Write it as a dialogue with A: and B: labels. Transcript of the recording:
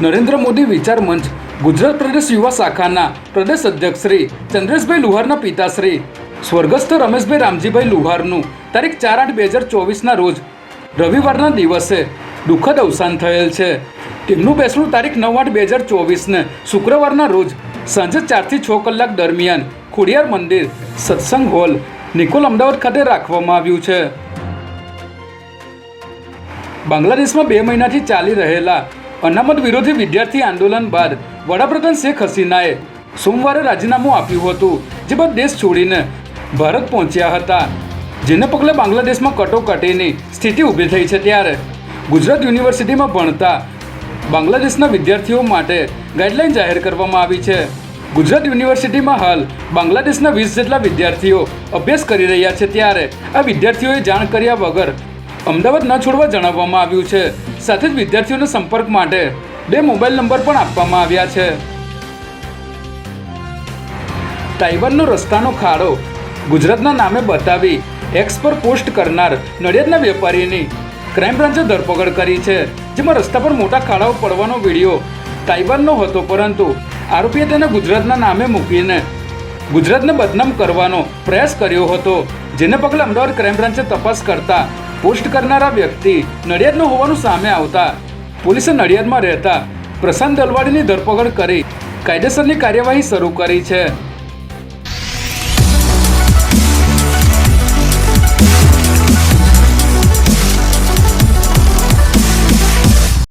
A: નરેન્દ્ર મોદી વિચાર મંચ ગુજરાત પ્રદેશ યુવા શાખાના પ્રદેશ અધ્યક્ષ શ્રી ચંદ્રેશભાઈ લુહારના પિતાશ્રી સ્વર્ગસ્થ રમેશભાઈ રામજીભાઈ લુહારનું તારીખ 4/8/2024ના રોજ રવિવારના દિવસે દુઃખદ અવસાન થયેલ છે. તેમનું બેસણું તારીખ 9/8/2024ને શુક્રવારના રોજ સાંજે 4 થી 6 કલાક દરમિયાન ખોડિયાર મંદિર સત્સંગ હોલ નિકોલ અમદાવાદ ખાતે રાખવામાં આવ્યું છે. બાંગ્લાદેશમાં 2 મહિનાથી ચાલી રહેલા અનામત વિરોધી વિદ્યાર્થી આંદોલન બાદ વડાપ્રધાન શેખ હસીનાએ સોમવારે રાજીનામું આપ્યું હતું, જે બાદ દેશ છોડીને ભારત પહોંચ્યા હતા. જેને પગલે બાંગ્લાદેશમાં કટોકટીની સ્થિતિ ઊભી થઈ છે. ત્યારે ગુજરાત યુનિવર્સિટીમાં ભણતા બાંગ્લાદેશના વિદ્યાર્થીઓ માટે ગાઈડલાઈન જાહેર કરવામાં આવી છે. ગુજરાત યુનિવર્સિટીમાં હાલ બાંગ્લાદેશના 20 જેટલા વિદ્યાર્થીઓ અભ્યાસ કરી રહ્યા છે. ત્યારે આ વિદ્યાર્થીઓએ જાણ કર્યા વગર અમદાવાદ ન છોડવા જણાવવામાં આવ્યું છે. સાથે જ વિદ્યાર્થીઓના સંપર્ક માટે 2 મોબાઈલ નંબર પણ આપવામાં આવ્યા છે. તાઇવાનનો રસ્તાનો ખાડો ગુજરાતના નામે બતાવી એક્સ પર પોસ્ટ કરનાર નડિયાદના વેપારીની ક્રાઇમ બ્રાન્ચે ધરપકડ કરી છે. જેમાં રસ્તા પર મોટા ખાડાઓ પડવાનો વિડીયો તાઇવાનનો હતો, પરંતુ આરોપીએ તેને ગુજરાતના નામે મૂકીને ગુજરાતને બદનામ કરવાનો પ્રયાસ કર્યો હતો. જેને પગલે અમદાવાદ ક્રાઇમ બ્રાન્ચે તપાસ કરતા પોસ્ટ કરનારા વ્યક્તિ નડિયાદનો હોવાનું સામે આવતા પોલીસે નડિયાદમાં રહેતા પ્રશાંત દલવાડીની ધરપકડ કરી કાયદેસરની કાર્યવાહી શરૂ કરી છે.